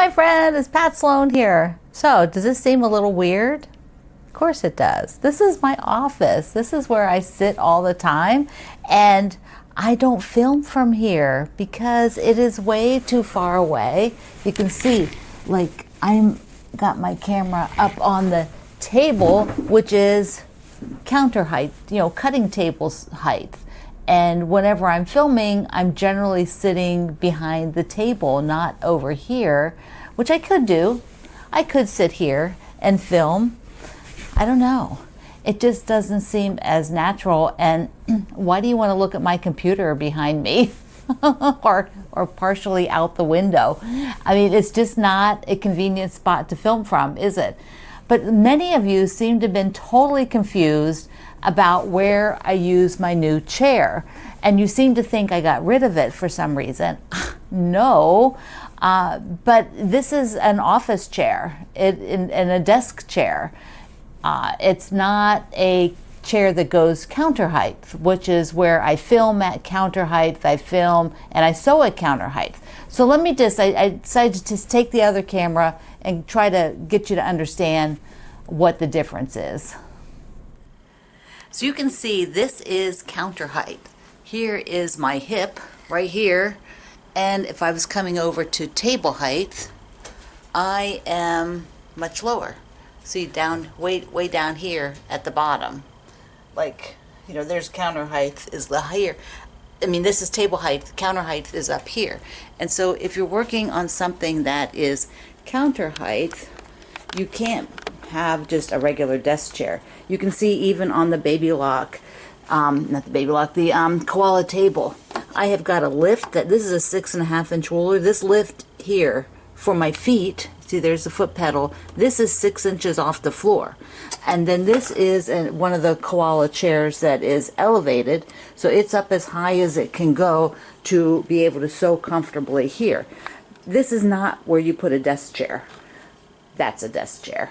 my friend, it's Pat Sloan here. So, does this seem a little weird? Of course it does. This is my office. This is where I sit all the time, and I don't film from here because it is way too far away. You can see, like, I'm got my camera up on the table, which is counter height, you know, cutting table's height. And whenever I'm filming, I'm generally sitting behind the table, not over here, which I could do. I could sit here and film. I don't know. It just doesn't seem as natural. And why do you want to look at my computer behind me or partially out the window? I mean, it's just not a convenient spot to film from, is it? But many of you seem to have been totally confused about where I use my new chair. And you seem to think I got rid of it for some reason. No, but this is an office chair and a desk chair. It's not a chair that goes counter height, which is where I film at counter height, I film and I sew at counter height. So let me just, I decided to just take the other camera and try to get you to understand what the difference is. So you can see this is counter height. Here is my hip right here. And if I was coming over to table height, I am much lower. See, down way down here at the bottom. Like, you know, there's counter height is the higher. I mean, this is table height, counter height is up here. And so if you're working on something that is counter height, you can't have just a regular desk chair. You can see even on the baby lock, not the baby lock, the koala table, I have got a lift that this is a 6.5 inch ruler. This lift here for my feet, see there's the foot pedal, this is 6 inches off the floor. And then this is one of the koala chairs that is elevated, so it's up as high as it can go to be able to sew comfortably here. This is not where you put a desk chair. That's a desk chair.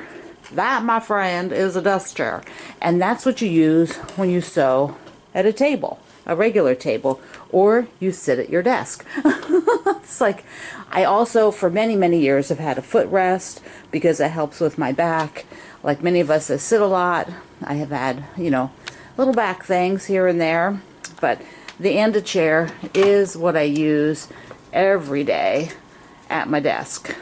That, my friend, is a desk chair. And that's what you use when you sew at a table, a regular table, or you sit at your desk. It's like, I also, for many, many years, have had a footrest because it helps with my back. Like many of us that sit a lot, I have had, you know, little back things here and there. But the Anda chair is what I use every day at my desk.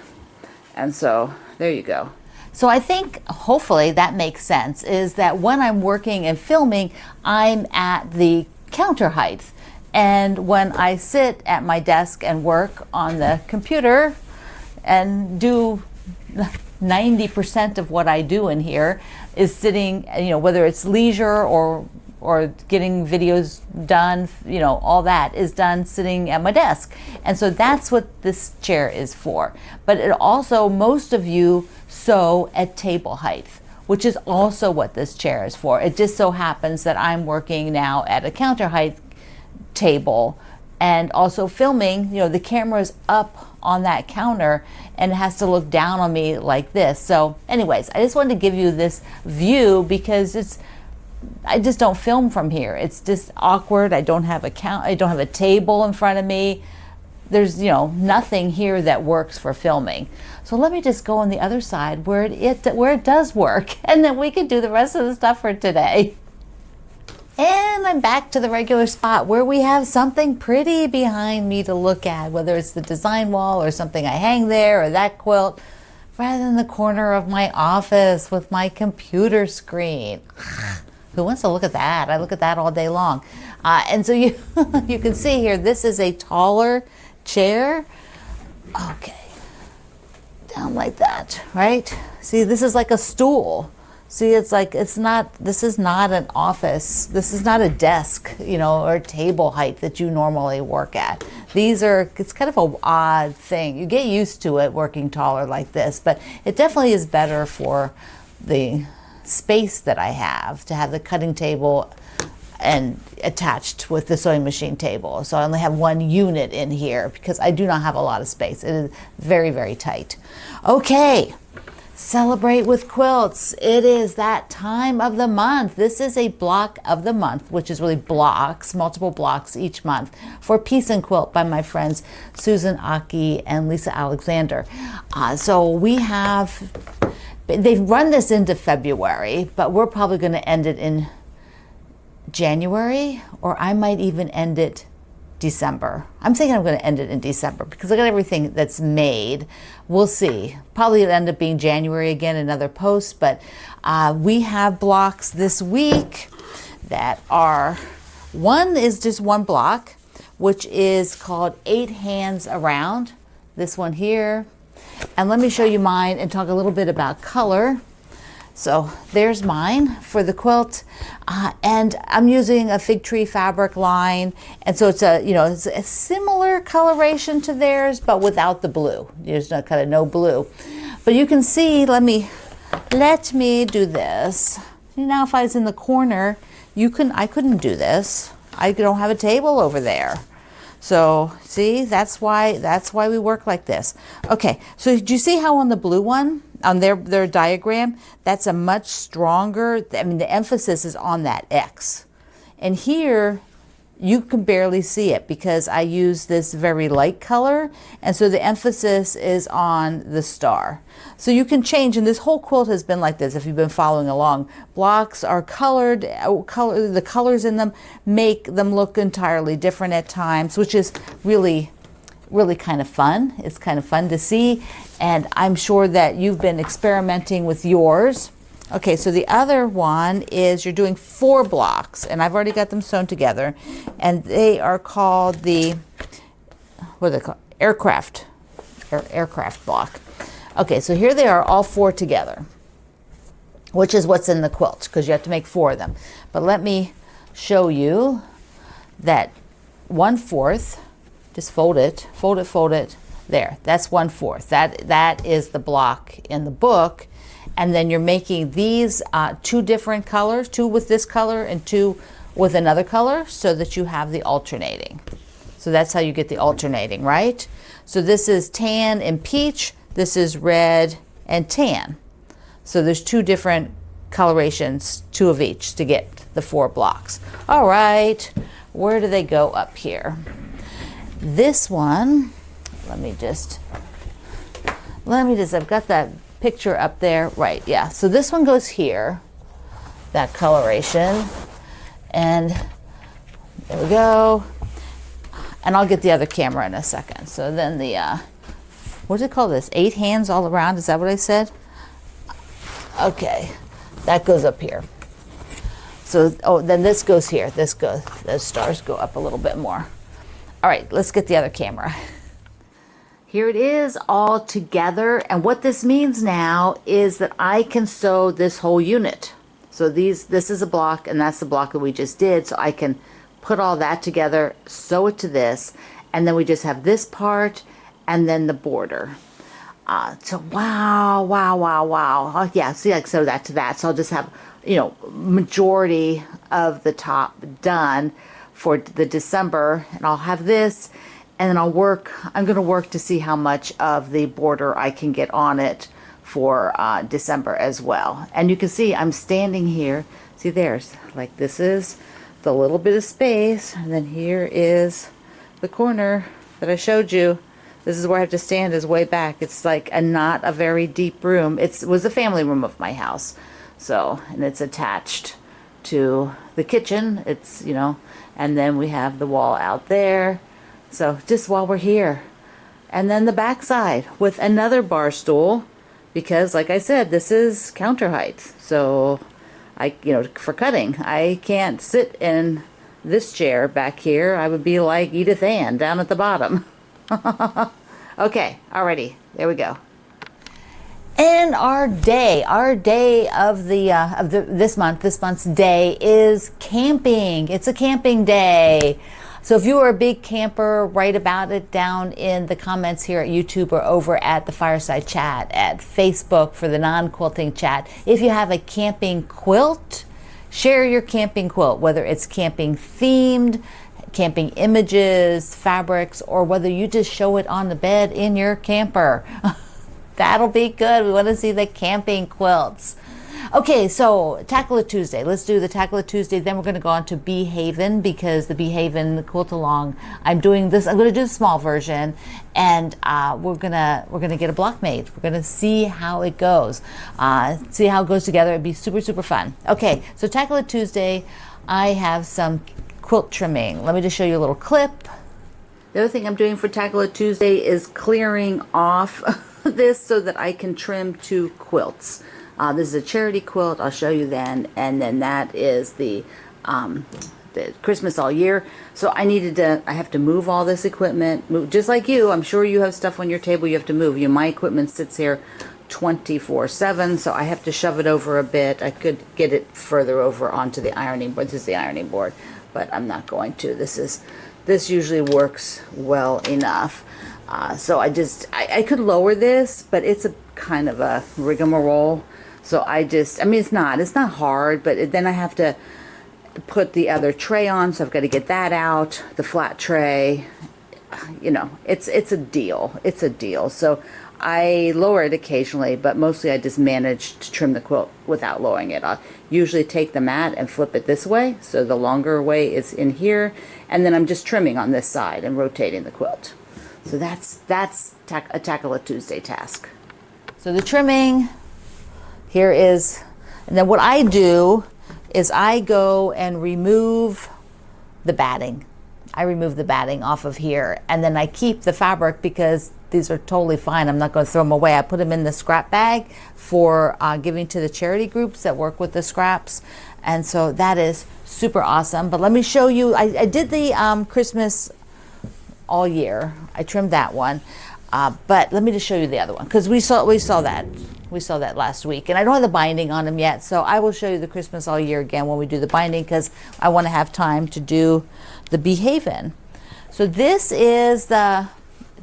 And so, there you go. So I think hopefully that makes sense, is that when I'm working and filming, I'm at the counter height. And when I sit at my desk and work on the computer and do 90% of what I do in here is sitting, you know, whether it's leisure or getting videos done, you know, all that is done sitting at my desk. And so that's what this chair is for. But it also, most of you sew at table height, which is also what this chair is for. It just so happens that I'm working now at a counter height table and also filming, you know, the camera's up on that counter and it has to look down on me like this. So anyways, I just wanted to give you this view because I just don't film from here. It's just awkward. I don't have a table in front of me. There's, you know, nothing here that works for filming. So let me just go on the other side where it does work, and then we can do the rest of the stuff for today. And I'm back to the regular spot where we have something pretty behind me to look at, whether it's the design wall or something I hang there or that quilt, rather than the corner of my office with my computer screen. Who wants to look at that? I look at that all day long. And so you can see here, this is a taller chair. Okay, down like that, right? See, this is like a stool. See, it's like, this is not an office. This is not a desk, you know, or table height that you normally work at. It's kind of an odd thing. You get used to it working taller like this, but it definitely is better for the space that I have to have the cutting table and attached with the sewing machine table. So I only have one unit in here because I do not have a lot of space. It is very, very tight. Okay, Celebrate with quilts. It is that time of the month. This is a block of the month, which is really blocks, multiple blocks each month for Peace and Quilt by my friends Susan Aki and Lisa Alexander. So we have, they've run this into February, but we're probably going to end it in January, or I might even end it December. I'm thinking I'm going to end it in December because look at everything that's made. We'll see. Probably it'll end up being January again, another post, but we have blocks this week that are, one is just one block, which is called 8 Hands Around. This one here. And let me show you mine and talk a little bit about color. So there's mine for the quilt, and I'm using a fig tree fabric line, and so it's a, you know, it's a similar coloration to theirs, but without the blue. There's no kind of no blue, but you can see. Let me do this. Now, if I was in the corner, I couldn't do this. I don't have a table over there. So see, that's why we work like this. Okay, so do you see how on the blue one, on their diagram, that's a much stronger, I mean, the emphasis is on that X. And here, you can barely see it because I use this very light color, and so the emphasis is on the star. So you can change, and this whole quilt has been like this if you've been following along. Blocks are colored, the colors in them make them look entirely different at times, which is really kind of fun. It's kind of fun to see, and I'm sure that you've been experimenting with yours. Okay, so the other one is you're doing 4 blocks, and I've already got them sewn together, and they are called the, what are they called? Aircraft block. Okay, so here they are, all 4 together, which is what's in the quilt, because you have to make 4 of them. But let me show you that 1/4, just fold it, there, that's 1/4. That is the block in the book. And then you're making these 2 different colors, 2 with this color and 2 with another color, so that you have the alternating. So that's how you get the alternating, right? So this is tan and peach, this is red and tan. So there's 2 different colorations, 2 of each, to get the 4 blocks. All right, where do they go up here? This one, let me just, I've got that picture up there, right? Yeah, so this one goes here, that coloration, and there we go. And I'll get the other camera in a second. So then the what do they call this? 8 hands all around, is that what I said? Okay, that goes up here. So, oh, then this goes here, those stars go up a little bit more. All right, let's get the other camera. Here it is all together, and what this means now is that I can sew this whole unit. So this is a block, and that's the block that we just did, so I can put all that together, sew it to this, and then we just have this part and then the border. So wow. Oh, yeah, see, I sew that to that, so I'll just have, you know, majority of the top done for the December, and I'll have this. And then I'm going to work to see how much of the border I can get on it for December as well. And you can see I'm standing here. See, there's, like, this is the little bit of space. And then here is the corner that I showed you. This is where I have to stand, is way back. It's like not a very deep room. It was the family room of my house. So, and it's attached to the kitchen. It's, you know, and then we have the wall out there. So just while we're here. And then the back side with another bar stool, because like I said, this is counter height. So for cutting, I can't sit in this chair back here. I would be like Edith Ann down at the bottom. Okay, alrighty, there we go. And our day of this month's day is camping. It's a camping day. So if you are a big camper, write about it down in the comments here at YouTube or over at the Fireside Chat at Facebook for the non-quilting chat. If you have a camping quilt, share your camping quilt, whether it's camping themed, camping images, fabrics, or whether you just show it on the bed in your camper. That'll be good. We want to see the camping quilts. Okay, so Tackle It Tuesday. Let's do the Tackle It Tuesday. Then we're going to go on to BeeHaven, because the BeeHaven quilt along. I'm doing this. I'm going to do the small version, and we're gonna get a block made. We're gonna see how it goes. See how it goes together. It'd be super fun. Okay, so Tackle It Tuesday. I have some quilt trimming. Let me just show you a little clip. The other thing I'm doing for Tackle It Tuesday is clearing off this so that I can trim 2 quilts. This is a charity quilt. I'll show you then. And then that is the Christmas all year. So I have to move all this equipment. Just like you, I'm sure you have stuff on your table you have to move. My equipment sits here 24/7, so I have to shove it over a bit. I could get it further over onto the ironing board. This is the ironing board, but I'm not going to. This usually works well enough. So I could lower this, but it's a kind of a rigmarole. So I mean, it's not hard, but then I have to put the other tray on, so I've got to get that out, the flat tray. You know, it's a deal. It's a deal. So I lower it occasionally, but mostly I just manage to trim the quilt without lowering it. I'll usually take the mat and flip it this way, so the longer way is in here, and then I'm just trimming on this side and rotating the quilt. So that's a Tackle It Tuesday task. So the trimming here is, and then what I do is I go and remove the batting. I remove the batting off of here, and then I keep the fabric because these are totally fine. I'm not going to throw them away. I put them in the scrap bag for giving to the charity groups that work with the scraps, and so that is super awesome. But let me show you. I did the Christmas all year. I trimmed that one, but let me just show you the other one, because we saw that last week, and I don't have the binding on them yet, so I will show you the Christmas all year again when we do the binding, because I want to have time to do the BeeHaven. So this is the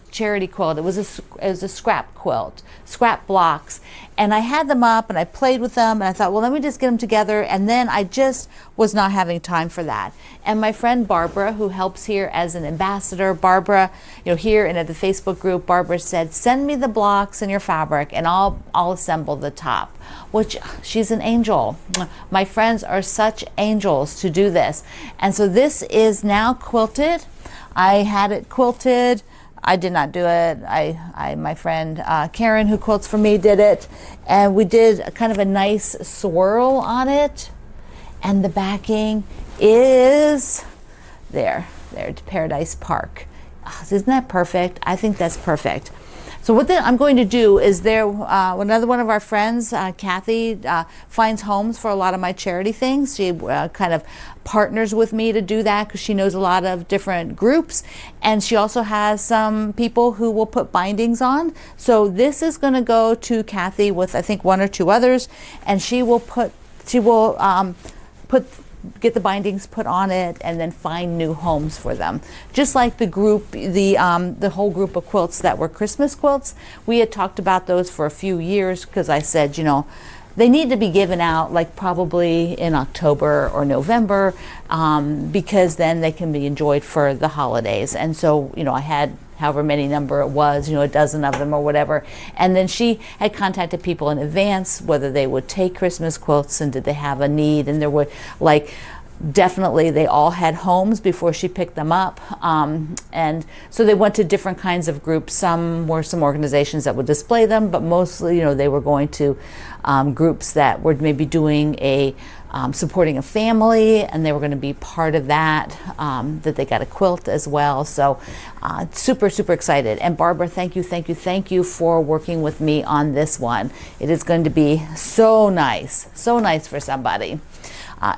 charity quilt. It was a scrap quilt, scrap blocks, and I had them up and I played with them, and I thought, well, let me just get them together, and then I just was not having time for that. And my friend Barbara, who helps here as an ambassador, Barbara, here and at the Facebook group, Barbara said, send me the blocks and your fabric and I'll assemble the top, which she's an angel. My friends are such angels to do this. And so this is now quilted. I had it quilted. I did not do it. My friend Karen, who quilts for me, did it, and we did kind of a nice swirl on it. And the backing is there to Paradise Park. Oh, isn't that perfect? I think that's perfect. So what I'm going to do is another one of our friends, Kathy, finds homes for a lot of my charity things. She kind of partners with me to do that because she knows a lot of different groups, and she also has some people who will put bindings on. So this is going to go to Kathy with, I think, 1 or 2 others, and she will get the bindings put on it and then find new homes for them. Just like the group, the whole group of quilts that were Christmas quilts, we had talked about those for a few years because I said, they need to be given out like probably in October or November because then they can be enjoyed for the holidays. And so, I had however many number it was, a dozen of them or whatever. And then she had contacted people in advance, whether they would take Christmas quilts and did they have a need. And there were definitely they all had homes before she picked them up. And so they went to different kinds of groups. Some were some organizations that would display them, but mostly, they were going to groups that were maybe doing supporting a family, and they were going to be part of that, that they got a quilt as well. So super excited. And Barbara, thank you for working with me on this one. It is going to be so nice for somebody.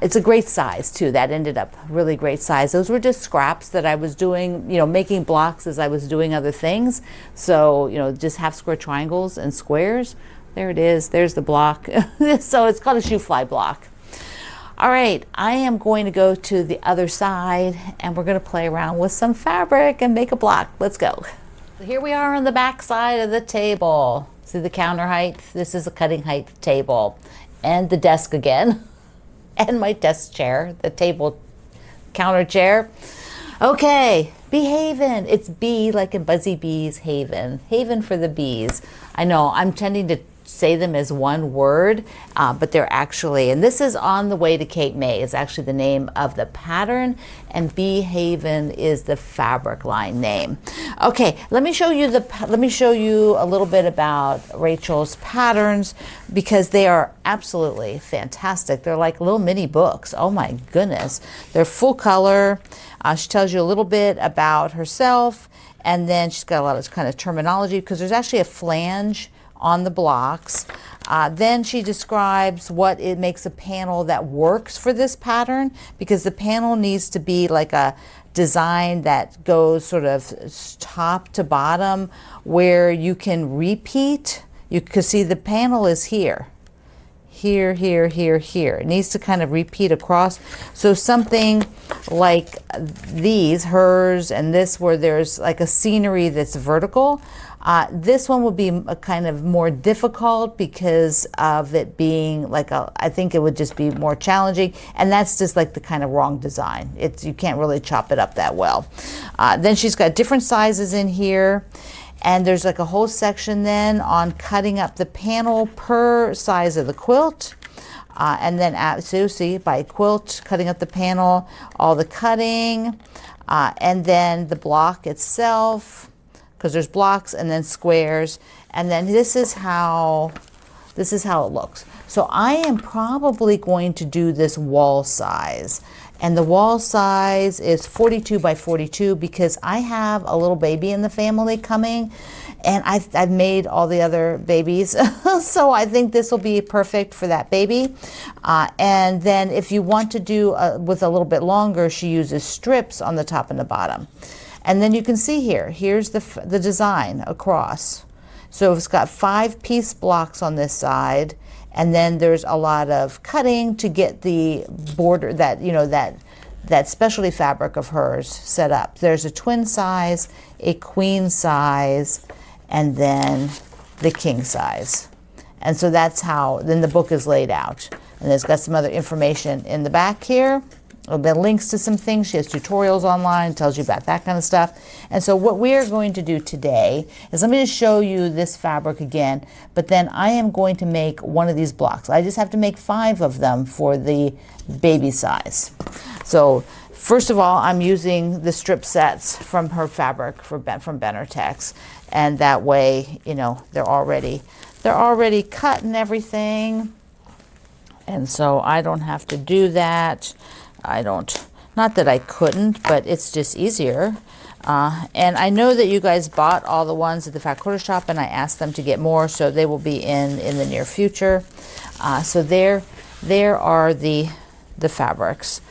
It's a great size too. That ended up really great size. Those were just scraps that I was doing, making blocks as I was doing other things. So, just half square triangles and squares. There it is. There's the block. So it's called a shoe fly block. All right, I am going to go to the other side and we're going to play around with some fabric and make a block. Let's go. So here we are on the back side of the table. See the counter height? This is a cutting height table. And the desk again. And my desk chair, the table counter chair. Okay, BeeHaven. It's bee like in Buzzy Bee's haven. Haven for the bees. I know I'm tending to say them as one word, but they're actually, and this is On the Way to Cape May is actually the name of the pattern, and BeeHaven is the fabric line name. Okay, let me show you a little bit about Rachel's patterns, because they are absolutely fantastic. They're like little mini books. Oh my goodness. They're full color. She tells you a little bit about herself, and then she's got a lot of kind of terminology, because there's actually a flange on the blocks. Then she describes what it makes a panel that works for this pattern, because the panel needs to be like a design that goes sort of top to bottom, where you can repeat. You can see the panel is here. Here, here, here, here. It needs to kind of repeat across. So something like these, hers and this, where there's like a scenery that's vertical, this one will be a kind of more difficult because of it being like I think it would just be more challenging, and that's just like the kind of wrong design. You can't really chop it up that well. Then she's got different sizes in here. And there's like a whole section then on cutting up the panel per size of the quilt. And then, so see, by quilt, cutting up the panel, all the cutting, and then the block itself, because there's blocks and then squares. And then this is how it looks. So I am probably going to do this wall size. And the wall size is 42 by 42, because I have a little baby in the family coming, and I've made all the other babies. So I think this will be perfect for that baby. And then if you want to do with a little bit longer, she uses strips on the top and the bottom. And then you can see here's the design across. So it's got 5-piece blocks on this side, and then there's a lot of cutting to get the border, that specialty fabric of hers set up. There's a twin size, a queen size, and then the king size. And so that's how then the book is laid out. And it's got some other information in the back here. The links to some things. She has tutorials online, tells you about that kind of stuff. And so what we are going to do today is I'm going to show you this fabric again, but then I am going to make one of these blocks. I just have to make 5 of them for the baby size. So first of all, I'm using the strip sets from her fabric from Benartex, and that way, they're already cut and everything, and so I don't have to do that. Not that I couldn't, but it's just easier. And I know that you guys bought all the ones at the Fat Quarter Shop, and I asked them to get more, so they will be in the near future. So there are the fabrics,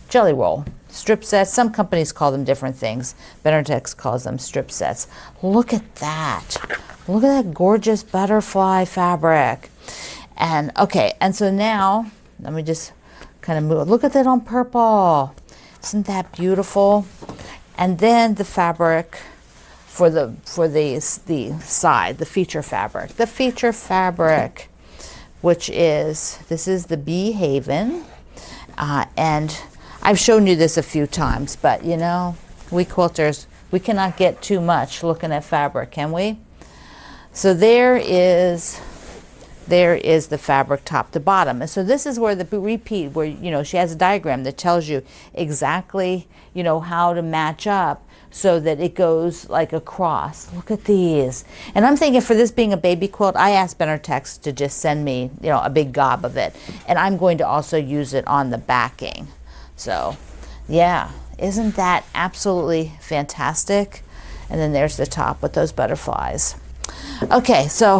jelly roll, strip sets. Some companies call them different things. Benartex calls them strip sets. Look at that. Look at that gorgeous butterfly fabric. And okay, and so now, let me just kind of move. Look at that on purple. Isn't that beautiful? And then the fabric for the side, the feature fabric. The feature fabric, which is, this is the BeeHaven. And I've shown you this a few times, but we quilters, we cannot get too much looking at fabric, can we? So there is the fabric top to bottom. And so this is where the repeat, where, she has a diagram that tells you exactly, how to match up so that it goes like across. Look at these. And I'm thinking, for this being a baby quilt, I asked Benartex to just send me, a big gob of it. And I'm going to also use it on the backing. So yeah, isn't that absolutely fantastic? And then there's the top with those butterflies. Okay, so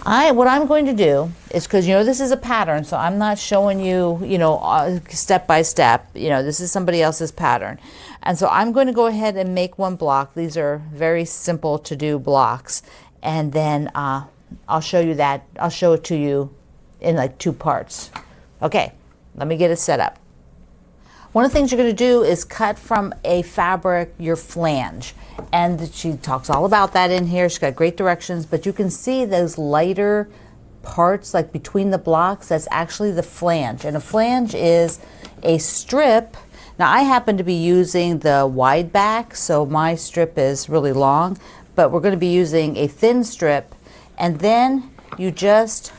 what I'm going to do is, because this is a pattern, so I'm not showing you step by step. This is somebody else's pattern, and so I'm going to go ahead and make one block. These are very simple to do blocks, and then I'll show you that. I'll show it to you in like 2 parts. Okay, let me get it set up. One of the things you're going to do is cut from a fabric your flange. And she talks all about that in here. She's got great directions, but you can see those lighter parts like between the blocks. That's actually the flange. And a flange is a strip Now I happen to be using the wide back, so my strip is really long, but we're going to be using a thin strip, and then you just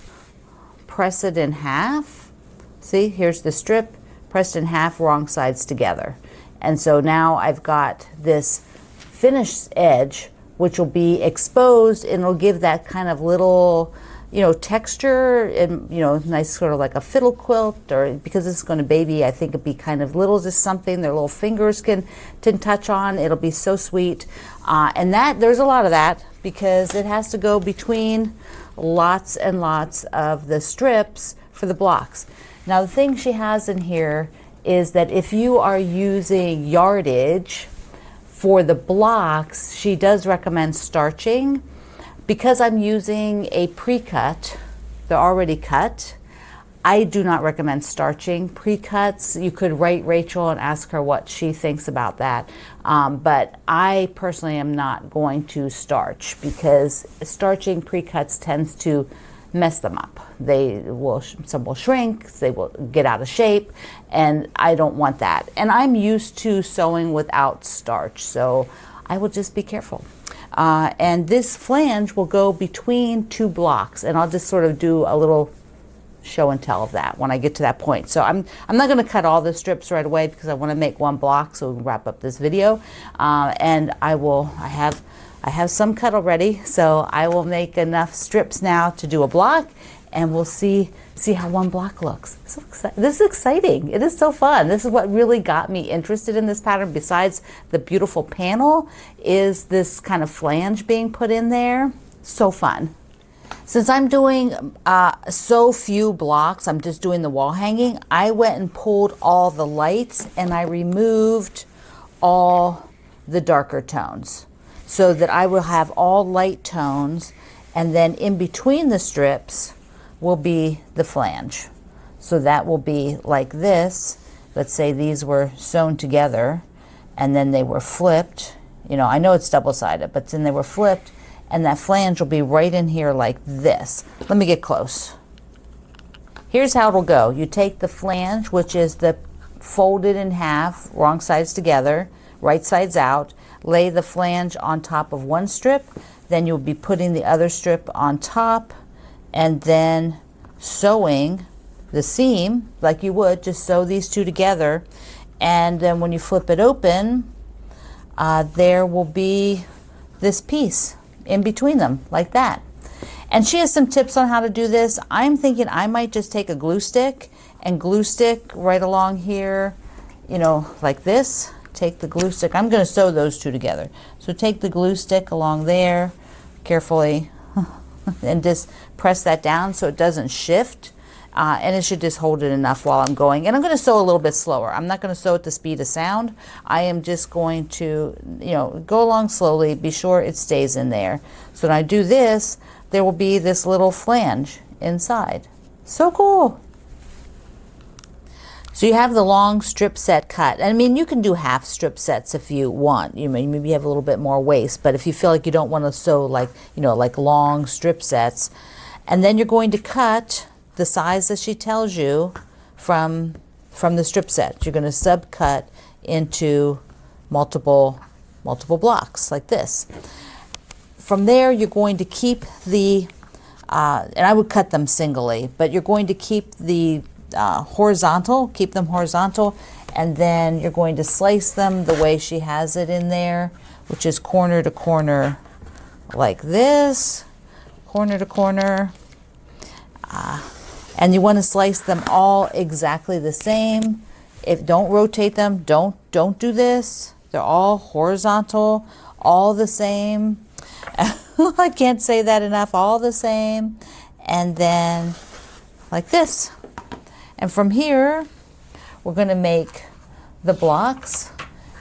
press it in half. See, here's the strip pressed in half, wrong sides together. And so now I've got this finished edge, which will be exposed, and it'll give that kind of little, you know, texture, and, you know, nice sort of like a fiddle quilt, or because it's going to baby, I think it'd be kind of little, just something their little fingers can touch on. It'll be so sweet. And that, there's a lot of that because it has to go between lots and lots of the strips for the blocks. Now the thing she has in here is that if you are using yardage for the blocks, she does recommend starching. Because I'm using a pre-cut, they're already cut, I do not recommend starching pre-cuts. You could write Rachel and ask her what she thinks about that. But I personally am not going to starch because starching pre-cuts tends to mess them up. Some will shrink, they will get out of shape, and I don't want that. And I'm used to sewing without starch, so I will just be careful. And this flange will go between two blocks, and I'll just sort of do a little show and tell of that when I get to that point. So I'm not going to cut all the strips right away because I want to make one block so we can wrap up this video. And I have some cut already, so I will make enough strips now to do a block, and we'll see how one block looks. So this is exciting. It is so fun. This is what really got me interested in this pattern, besides the beautiful panel, is this kind of flange being put in there. So fun. Since I'm doing so few blocks, I'm just doing the wall hanging, I went and pulled all the lights and I removed all the darker tones so that I will have all light tones, and then in between the strips will be the flange. So that will be like this. Let's say these were sewn together and then they were flipped. You know, I know it's double-sided, but then they were flipped, and that flange will be right in here like this. Let me get close. Here's how it'll go. You take the flange, which is the folded in half, wrong sides together, right sides out, lay the flange on top of one strip, then you'll be putting the other strip on top, and then sewing the seam like you would, just sew these two together, and then when you flip it open, there will be this piece in between them like that. And she has some tips on how to do this. I'm thinking I might just take a glue stick and glue stick right along here, you know, like this. Take the glue stick. I'm going to sew those two together. So take the glue stick along there carefully and just press that down so it doesn't shift. And it should just hold it enough while I'm going. And I'm going to sew a little bit slower. I'm not going to sew at the speed of sound. I am just going to, you know, go along slowly, be sure it stays in there. So when I do this, there will be this little flange inside. So cool. So you have the long strip set cut. I mean, you can do half strip sets if you want. You may maybe have a little bit more waste, but if you feel like you don't want to sew like, you know, like long strip sets, and then you're going to cut the size that she tells you from the strip set. You're going to subcut into multiple blocks like this. From there, you're going to keep the, and I would cut them singly, but you're going to keep the horizontal, keep them horizontal, and then you're going to slice them the way she has it in there, which is corner to corner like this, corner to corner. And you want to slice them all exactly the same. Don't rotate them, don't do this. They're all horizontal, all the same. I can't say that enough, all the same. And then like this. And from here, we're going to make the blocks,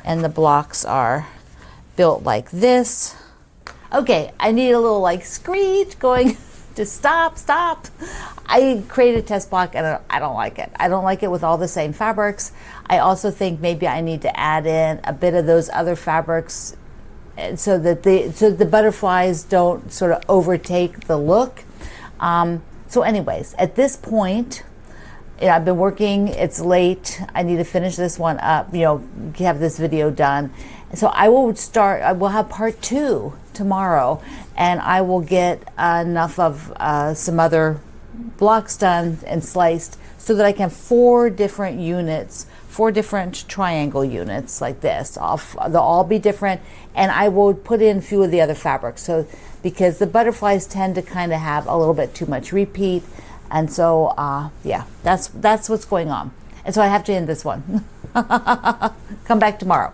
and the blocks are built like this. Okay, I need a little like screech going to stop. I created a test block and I don't like it. I don't like it with all the same fabrics. I also think maybe I need to add in a bit of those other fabrics so that the butterflies don't sort of overtake the look. So anyways, at this point, I've been working, it's late, I need to finish this one up, have this video done. So I will have part 2 tomorrow, and I will get enough of some other blocks done and sliced so that I can have 4 different units, 4 different triangle units like this. They'll all be different, and I will put in a few of the other fabrics. So because the butterflies tend to kind of have a little bit too much repeat, and so yeah, that's what's going on. And so I have to end this one. Come back tomorrow.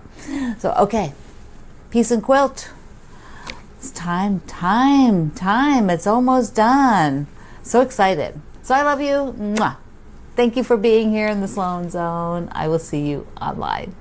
So okay, peace and quilt. It's time. It's almost done. So excited. So I love you. Mwah. Thank you for being here in the Sloan Zone. I will see you online.